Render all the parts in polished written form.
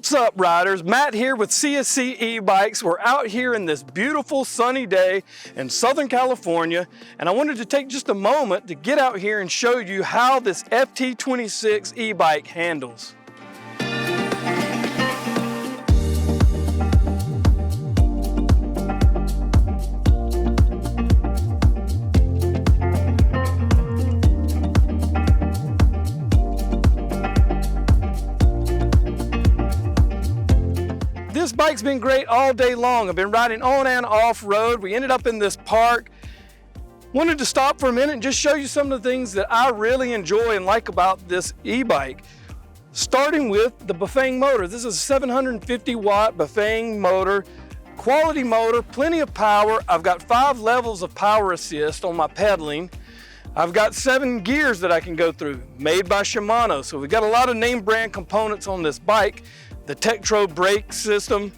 What's up, riders? Matt here with CSC e-bikes. We're out here in this beautiful sunny day in Southern California, and I wanted to take just a moment to get out here and show you how this FT26 e-bike handles. This bike's been great all day long. I've been riding on and off road. We ended up in this park. Wanted to stop for a minute and just show you some of the things that I really enjoy and like about this e-bike. Starting with the Bafang motor. This is a 750 watt Bafang motor, quality motor, plenty of power. I've got 5 levels of power assist on my pedaling. I've got 7 gears that I can go through, made by Shimano. So we've got a lot of name brand components on this bike. The Tektro brake system,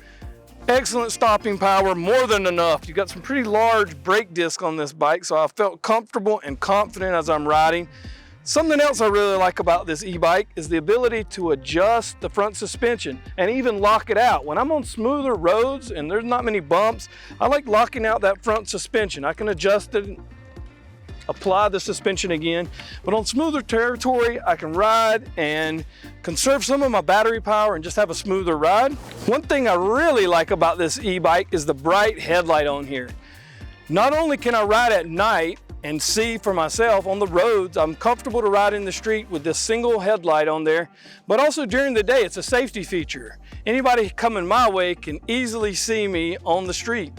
excellent stopping power, more than enough. You've got some pretty large brake disc on this bike, so I felt comfortable and confident as I'm riding. Something else I really like about this e-bike is the ability to adjust the front suspension and even lock it out. When I'm on smoother roads and there's not many bumps, I like locking out that front suspension. I can adjust it, apply the suspension again, but on smoother territory I can ride and conserve some of my battery power and just have a smoother ride. One thing I really like about this e-bike is the bright headlight on here. Not only can I ride at night and see for myself on the roads, I'm comfortable to ride in the street with this single headlight on there, but also during the day it's a safety feature. Anybody coming my way can easily see me on the street.